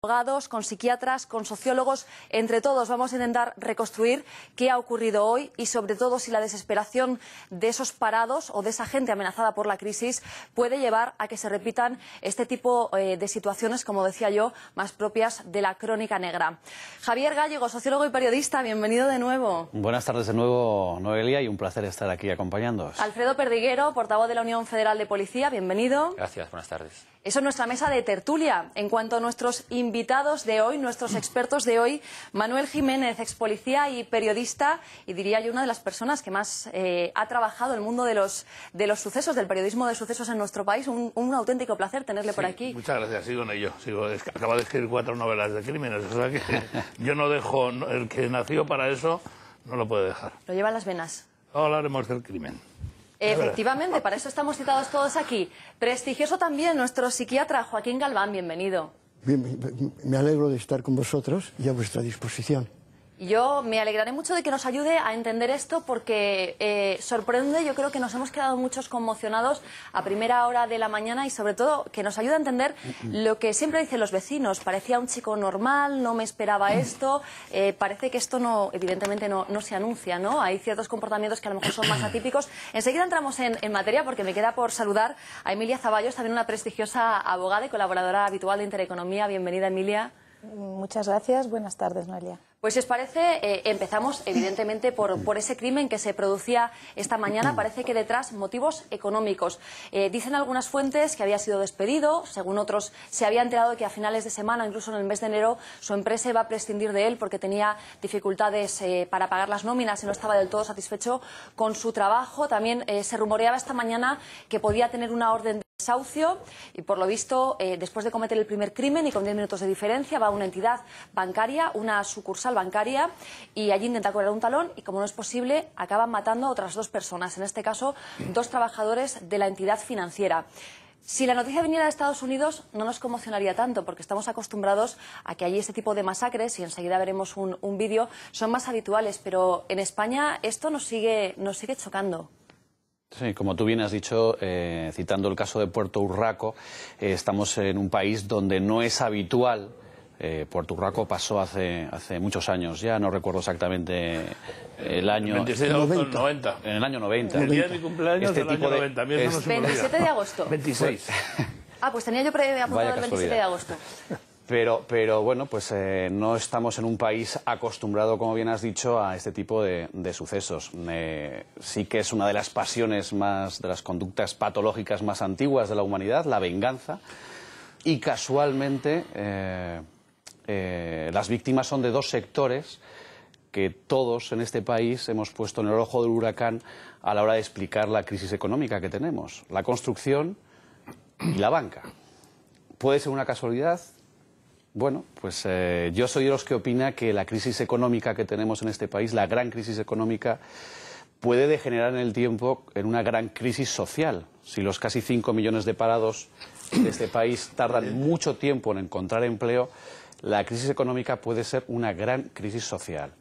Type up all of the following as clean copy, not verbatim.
Abogados, con psiquiatras, con sociólogos, entre todos vamos a intentar reconstruir qué ha ocurrido hoy y sobre todo si la desesperación de esos parados o de esa gente amenazada por la crisis puede llevar a que se repitan este tipo de situaciones, como decía yo, más propias de la crónica negra. Javier Gallego, sociólogo y periodista, bienvenido de nuevo. Buenas tardes de nuevo, Noelia, y un placer estar aquí acompañándoos. Alfredo Perdiguero, portavoz de la Unión Federal de Policía, bienvenido. Gracias, buenas tardes. Eso es nuestra mesa de tertulia. En cuanto a nuestros invitados de hoy, nuestros expertos de hoy, Manuel Jiménez, ex policía y periodista, y diría yo una de las personas que más ha trabajado en el mundo de los sucesos, del periodismo de sucesos en nuestro país. Un auténtico placer tenerle por aquí. Muchas gracias, sigo en ello. Acabo de escribir 4 novelas de crímenes, o sea que yo no dejo, el que nació para eso no lo puede dejar. Lo lleva en las venas. Ahora hablaremos del crimen. Efectivamente, para eso estamos citados todos aquí. Prestigioso también nuestro psiquiatra Joaquín Galván, bienvenido. Bien, me alegro de estar con vosotros y a vuestra disposición. Y yo me alegraré mucho de que nos ayude a entender esto porque sorprende, yo creo que nos hemos quedado muchos conmocionados a primera hora de la mañana y sobre todo que nos ayude a entender lo que siempre dicen los vecinos. Parecía un chico normal, no me esperaba esto, parece que esto no, evidentemente no se anuncia, ¿no? Hay ciertos comportamientos que a lo mejor son más atípicos. Enseguida entramos en materia porque me queda por saludar a Emilia Zaballos, también una prestigiosa abogada y colaboradora habitual de Intereconomía. Bienvenida, Emilia. Muchas gracias. Buenas tardes, Noelia. Pues si os parece, empezamos evidentemente por ese crimen que se producía esta mañana. Parece que detrás motivos económicos. Dicen algunas fuentes que había sido despedido, según otros se había enterado de que a finales de semana, incluso en el mes de enero, su empresa iba a prescindir de él porque tenía dificultades para pagar las nóminas y no estaba del todo satisfecho con su trabajo. También se rumoreaba esta mañana que podía tener una orden de desahucio y por lo visto después de cometer el primer crimen y con 10 minutos de diferencia va a una entidad bancaria, una sucursal bancaria, y allí intenta cobrar un talón y como no es posible acaban matando a otras 2 personas, en este caso 2 trabajadores de la entidad financiera. Si la noticia viniera de Estados Unidos no nos conmocionaría tanto porque estamos acostumbrados a que allí este tipo de masacres, y enseguida veremos un vídeo, son más habituales, pero en España esto nos sigue chocando. Sí, como tú bien has dicho, citando el caso de Puerto Urraco, estamos en un país donde no es habitual. Puerto Urraco pasó hace muchos años, ya no recuerdo exactamente el año. 26 de agosto del 90. En el año 90. El día de mi cumpleaños del año 90. 27 de agosto. 26. Pues tenía yo apuntado el 27 de agosto. Pero bueno, pues no estamos en un país acostumbrado, como bien has dicho, a este tipo de sucesos. Sí que es una de las pasiones de las conductas patológicas más antiguas de la humanidad, la venganza, y casualmente las víctimas son de 2 sectores que todos en este país hemos puesto en el ojo del huracán a la hora de explicar la crisis económica que tenemos: la construcción y la banca. ¿Puede ser una casualidad? Bueno, pues yo soy de los que opina que la crisis económica que tenemos en este país, la gran crisis económica, puede degenerar en el tiempo en una gran crisis social. Si los casi 5 millones de parados de este país tardan mucho tiempo en encontrar empleo, la crisis económica puede ser una gran crisis social.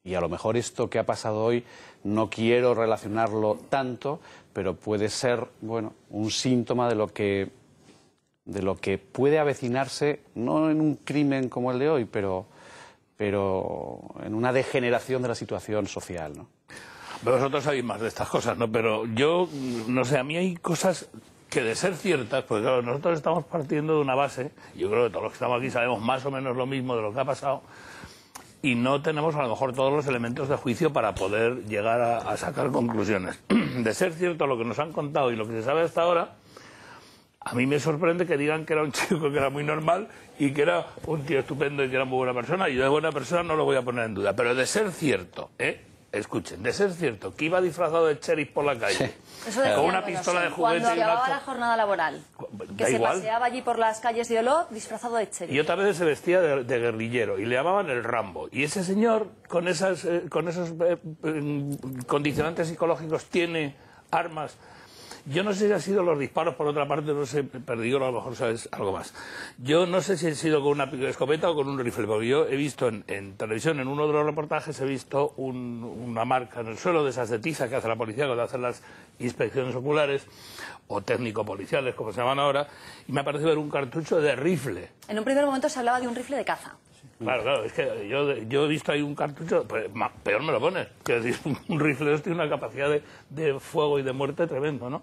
Y a lo mejor esto que ha pasado hoy no quiero relacionarlo tanto, pero puede ser, bueno, un síntoma de lo que puede avecinarse, no en un crimen como el de hoy, pero en una degeneración de la situación social, ¿no? Vosotros sabéis más de estas cosas, ¿no? Pero yo, no sé, a mí hay cosas que de ser ciertas, porque claro, nosotros estamos partiendo de una base, yo creo que todos los que estamos aquí sabemos más o menos lo mismo de lo que ha pasado, y no tenemos a lo mejor todos los elementos de juicio para poder llegar a sacar conclusiones. De ser cierto lo que nos han contado y lo que se sabe hasta ahora, a mí me sorprende que digan que era un chico que era muy normal y que era un tío estupendo y que era muy buena persona. Y yo de buena persona no lo voy a poner en duda. Pero de ser cierto, escuchen, de ser cierto que iba disfrazado de sheriff por la calle, con una pistola de juguete cuando y acababa la jornada laboral, que se paseaba allí por las calles de Olot disfrazado de sheriff. Y otras veces se vestía de guerrillero y le llamaban el Rambo. Y ese señor, con esos condicionantes psicológicos, tiene armas Yo no sé si ha sido los disparos, por otra parte, no sé, perdido, a lo mejor sabes algo más. Yo no sé si ha sido con una escopeta o con un rifle, porque yo he visto en televisión, en uno de los reportajes, he visto una marca en el suelo de esas de tiza que hace la policía cuando hace las inspecciones oculares, o técnico-policiales, como se llaman ahora, y me ha parecido ver un cartucho de rifle. En un primer momento se hablaba de un rifle de caza. Claro, es que yo he visto ahí un cartucho, pues, peor me lo pones. Quiero decir, un rifle tiene una capacidad de fuego y de muerte tremendo, ¿no?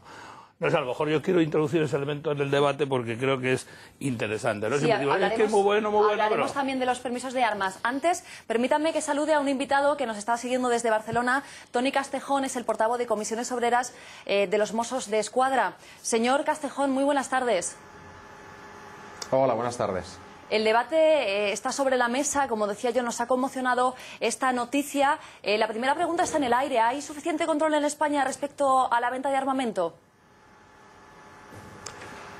No sé, a lo mejor yo quiero introducir ese elemento en el debate porque creo que es interesante, ¿no? Sí, Siempre digo, es que es muy bueno, hablaremos también de los permisos de armas. Antes, permítanme que salude a un invitado que nos está siguiendo desde Barcelona. Toni Castejón es el portavoz de Comisiones Obreras de los Mossos de Escuadra. Señor Castejón, muy buenas tardes. Hola, buenas tardes. El debate está sobre la mesa, como decía yo, nos ha conmocionado esta noticia. La primera pregunta está en el aire. ¿Hay suficiente control en España respecto a la venta de armamento?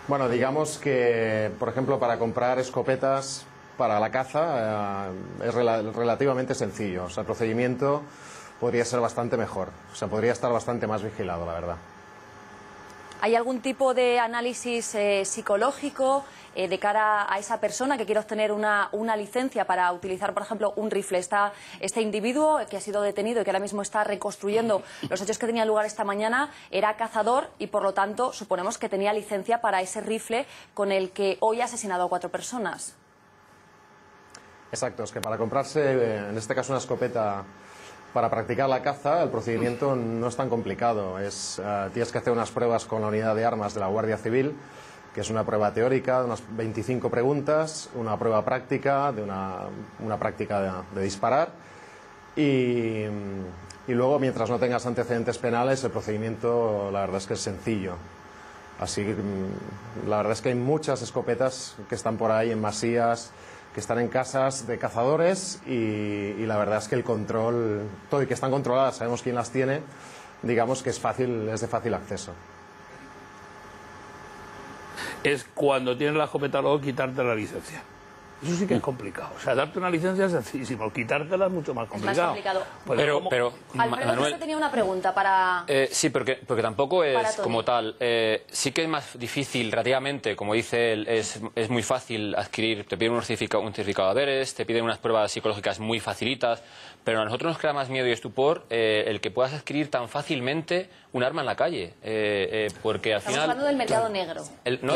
Bueno, digamos que, por ejemplo, para comprar escopetas para la caza es relativamente sencillo. O sea, el procedimiento podría ser bastante mejor. O sea, podría estar bastante más vigilado, la verdad. ¿Hay algún tipo de análisis psicológico de cara a esa persona que quiere obtener una licencia para utilizar, por ejemplo, un rifle? Este individuo que ha sido detenido y que ahora mismo está reconstruyendo los hechos que tenían lugar esta mañana era cazador y, por lo tanto, suponemos que tenía licencia para ese rifle con el que hoy ha asesinado a 4 personas. Exacto, es que para comprarse, en este caso, una escopeta para practicar la caza, el procedimiento no es tan complicado. Tienes que hacer unas pruebas con la unidad de armas de la Guardia Civil, que es una prueba teórica de unas 25 preguntas, una prueba práctica de una práctica de disparar y luego, mientras no tengas antecedentes penales, el procedimiento la verdad es que es sencillo. Así que la verdad es que hay muchas escopetas que están por ahí en masías, que están en casas de cazadores y la verdad es que el control, todo y que están controladas, sabemos quién las tiene, digamos que es de fácil acceso. Es cuando tienes la escopeta luego quitarte la licencia. Eso sí que es complicado. O sea, darte una licencia es sencillísimo, quitártela es mucho más complicado. Es más complicado. Pues pero Alfredo, Manuel, tenía una pregunta para... sí, porque tampoco es Tony. como tal. Sí que es más difícil, relativamente, como dice él, es muy fácil adquirir. Te piden un certificado de haberes, te piden unas pruebas psicológicas muy facilitas, pero a nosotros nos crea más miedo y estupor el que puedas adquirir tan fácilmente un arma en la calle. Porque al Estamos final... hablando del mercado negro.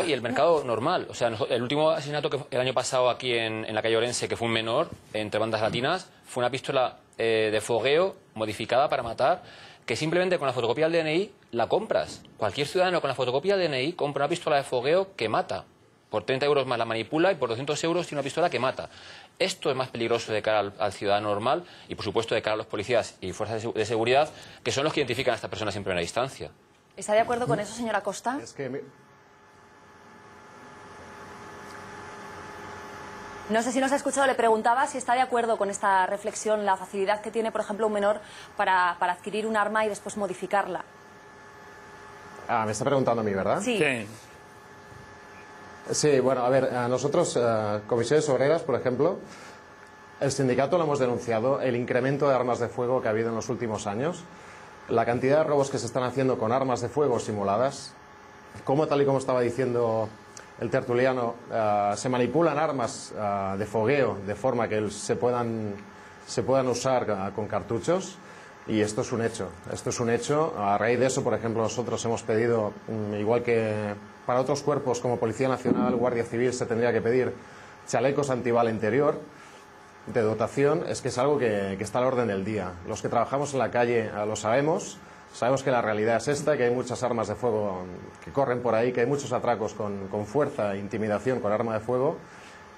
Y el mercado normal. O sea, el último asesinato que el año pasado aquí en la calle Orense, que fue un menor, entre bandas latinas, fue una pistola de fogueo modificada para matar, que simplemente con la fotocopia del DNI la compras. Cualquier ciudadano con la fotocopia del DNI compra una pistola de fogueo que mata. Por 30 euros más la manipula y por 200 euros tiene una pistola que mata. Esto es más peligroso de cara al ciudadano normal y, por supuesto, de cara a los policías y fuerzas de seguridad, que son los que identifican a estas personas en primera instancia. ¿Está de acuerdo con eso, señora Costa? Es que... No sé si nos ha escuchado, le preguntaba si está de acuerdo con esta reflexión, la facilidad que tiene, por ejemplo, un menor para adquirir un arma y después modificarla. me está preguntando a mí, ¿verdad? Sí. Sí, bueno, a ver, nosotros, Comisiones Obreras, por ejemplo, el sindicato lo hemos denunciado, el incremento de armas de fuego que ha habido en los últimos años, la cantidad de robos que se están haciendo con armas de fuego simuladas, como tal y como estaba diciendo el tertuliano, se manipulan armas de fogueo de forma que se puedan usar con cartuchos. Y esto es un hecho, A raíz de eso, por ejemplo, nosotros hemos pedido, igual que para otros cuerpos como Policía Nacional, Guardia Civil, se tendría que pedir chalecos antibala interior de dotación, es que es algo que está a la orden del día. Los que trabajamos en la calle lo sabemos que la realidad es esta, que hay muchas armas de fuego que corren por ahí, que hay muchos atracos con fuerza e intimidación con arma de fuego,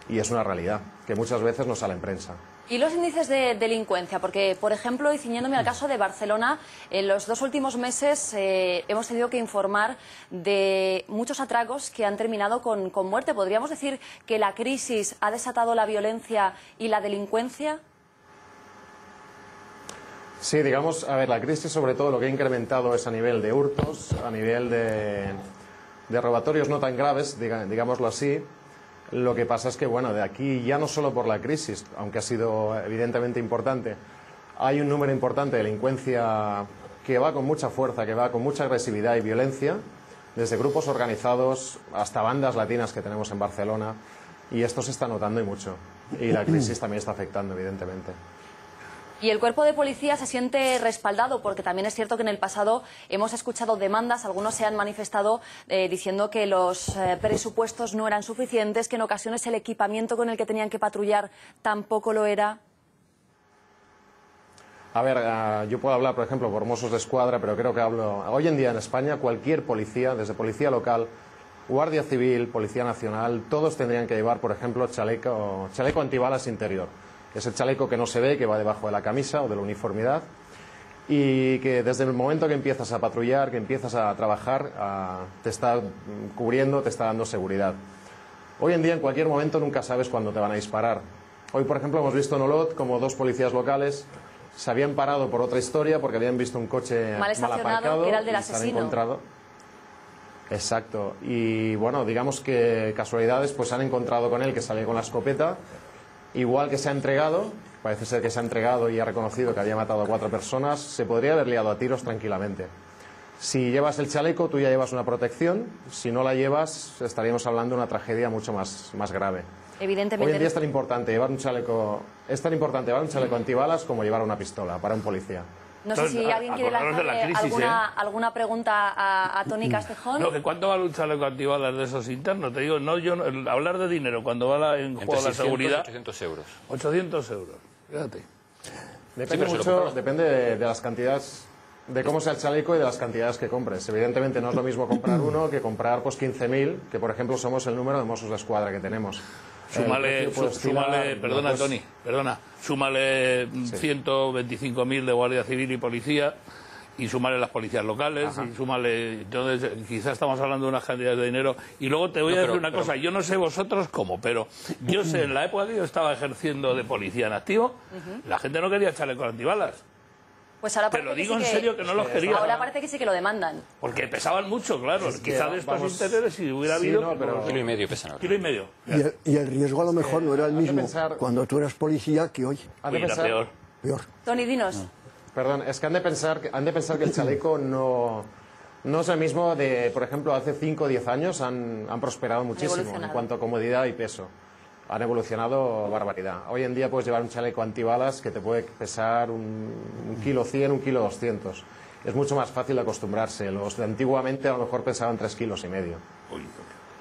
y es una realidad que muchas veces no sale en prensa. ¿Y los índices de delincuencia? Porque, por ejemplo, y ciñéndome al caso de Barcelona, en los 2 últimos meses hemos tenido que informar de muchos atracos que han terminado con muerte. ¿Podríamos decir que la crisis ha desatado la violencia y la delincuencia? Sí, digamos, a ver, la crisis sobre todo lo que ha incrementado es a nivel de hurtos, a nivel de robatorios no tan graves, digámoslo así. Lo que pasa es que, bueno, de aquí ya no solo por la crisis, aunque ha sido evidentemente importante, hay un número importante de delincuencia que va con mucha fuerza, que va con mucha agresividad y violencia, desde grupos organizados hasta bandas latinas que tenemos en Barcelona, y esto se está notando y mucho. Y la crisis también está afectando, evidentemente. Y el cuerpo de policía se siente respaldado, porque también es cierto que en el pasado hemos escuchado demandas, algunos se han manifestado diciendo que los presupuestos no eran suficientes, que en ocasiones el equipamiento con el que tenían que patrullar tampoco lo era. A ver, yo puedo hablar, por ejemplo, por Mossos de Escuadra, pero creo que hablo... Hoy en día en España, cualquier policía, desde policía local, Guardia Civil, Policía Nacional, todos tendrían que llevar, por ejemplo, chaleco antibalas interior. Es el chaleco que no se ve, que va debajo de la camisa o de la uniformidad, y que desde el momento que empiezas a patrullar, que empiezas a trabajar, te está cubriendo, te está dando seguridad. Hoy en día, en cualquier momento, nunca sabes cuándo te van a disparar. Hoy, por ejemplo, hemos visto en Olot como 2 policías locales se habían parado por otra historia porque habían visto un coche mal aparcado, que era el del y se han asesino. encontrado. Exacto. Y bueno, digamos que casualidades, pues han encontrado con él, que sale con la escopeta. Igual que se ha entregado, parece ser que se ha entregado y ha reconocido que había matado a 4 personas, se podría haber liado a tiros tranquilamente. Si llevas el chaleco, tú ya llevas una protección. Si no la llevas, estaríamos hablando de una tragedia mucho más grave. Evidentemente. Hoy en día es tan importante llevar un chaleco antibalas como llevar una pistola para un policía. No sé si alguien quiere lanzarle alguna pregunta a Toni Castejón. No, que ¿cuánto vale un chaleco antibalas de esos internos? Te digo, hablar de dinero cuando va en juego la seguridad... 800 euros. 800 euros, fíjate. Depende mucho, depende de las cantidades, de cómo sea el chaleco y de las cantidades que compres. Evidentemente no es lo mismo comprar uno que comprar pues 15.000, que por ejemplo somos el número de Mossos de Escuadra que tenemos. Súmale, perdona, Toni, súmale 125.000 de Guardia Civil y Policía, y súmale las policías locales, y súmale... Entonces, quizás estamos hablando de unas cantidades de dinero. Y luego te voy a decir una cosa, yo no sé vosotros cómo, pero yo sé, en la época que yo estaba ejerciendo de policía en activo, la gente no quería chalecos antibalas. Pues ahora te lo digo en serio que no los quería. Ahora parece que sí que lo demandan. Porque pesaban mucho, claro. Quizá de estos interiores, si hubiera habido... No, pero... Kilo y medio pesan. Kilo y medio. Y el riesgo a lo mejor no era el mismo cuando tú eras policía que hoy. Era peor. Toni, dinos. Perdón, es que han de pensar que el chaleco no es el mismo de, por ejemplo, hace 5 o 10 años han prosperado muchísimo en cuanto a comodidad y peso. Han evolucionado barbaridad. Hoy en día puedes llevar un chaleco antibalas que te puede pesar un kilo 100, un kilo 200. Es mucho más fácil acostumbrarse. Los de antiguamente a lo mejor pesaban 3,5 kilos.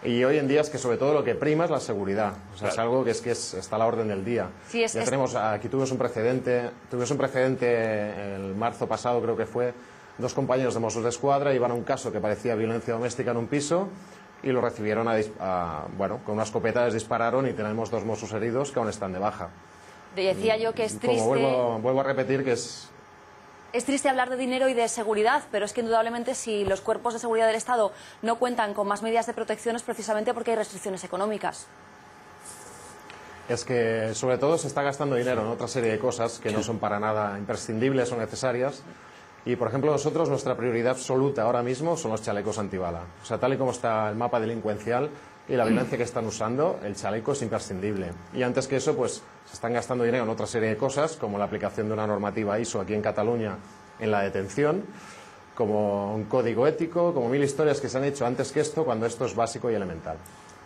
Y hoy en día es que sobre todo lo que prima es la seguridad. O sea, es algo que está a la orden del día. Sí, aquí tuvimos un precedente el marzo pasado, creo que fue, 2 compañeros de Mossos de Escuadra iban a un caso que parecía violencia doméstica en un piso y lo recibieron con una escopeta, les dispararon y tenemos 2 Mossos heridos que aún están de baja. Decía yo que es triste... Vuelvo a repetir que es triste hablar de dinero y de seguridad, pero es que indudablemente si los cuerpos de seguridad del Estado no cuentan con más medidas de protección es precisamente porque hay restricciones económicas. Es que sobre todo se está gastando dinero en otra serie de cosas que no son para nada imprescindibles o necesarias. Y, por ejemplo, nosotros, nuestra prioridad absoluta ahora mismo son los chalecos antibala. O sea, tal y como está el mapa delincuencial y la violencia que están usando, el chaleco es imprescindible. Y antes que eso, pues se están gastando dinero en otra serie de cosas, como la aplicación de una normativa ISO aquí en Cataluña en la detención, como un código ético, como 1000 historias que se han hecho antes que esto, cuando esto es básico y elemental.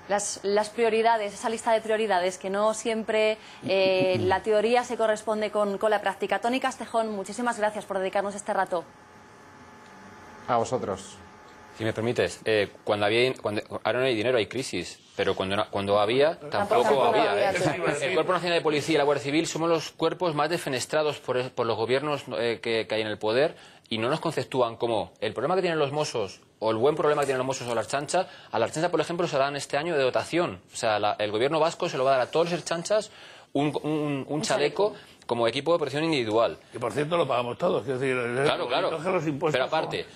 Las prioridades, esa lista de prioridades, que no siempre la teoría se corresponde con la práctica. Toni Castejón, muchísimas gracias por dedicarnos este rato. A vosotros. Si me permites, ahora no hay dinero, hay crisis, pero cuando había, tampoco había. El Cuerpo Nacional de Policía y la Guardia Civil somos los cuerpos más defenestrados por los gobiernos que hay en el poder, y no nos conceptúan como el problema que tienen los Mossos o el buen problema que tienen los Mossos o la Ertzaintza. A la Ertzaintza, por ejemplo, se dan este año de dotación. O sea, el gobierno vasco se lo va a dar a todos los Ertzaintzas un chaleco como equipo de protección individual. Y por cierto lo pagamos todos. Es decir, claro. Los impuestos pero aparte,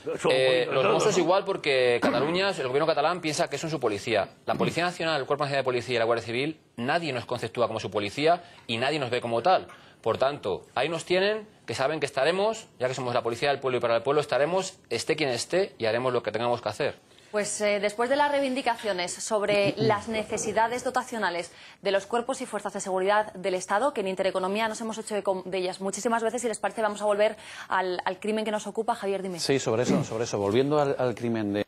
los Mossos igual, porque Cataluña, el gobierno catalán piensa que eso es su policía. La Policía Nacional, el Cuerpo Nacional de Policía y la Guardia Civil, nadie nos conceptúa como su policía y nadie nos ve como tal. Por tanto, ahí nos tienen, que saben que estaremos, ya que somos la policía del pueblo y para el pueblo, estaremos, esté quien esté, y haremos lo que tengamos que hacer. Pues después de las reivindicaciones sobre las necesidades dotacionales de los cuerpos y fuerzas de seguridad del Estado, que en Intereconomía nos hemos hecho de ellas muchísimas veces, si les parece vamos a volver al crimen que nos ocupa. Javier, dime. Sí, sobre eso, volviendo al crimen de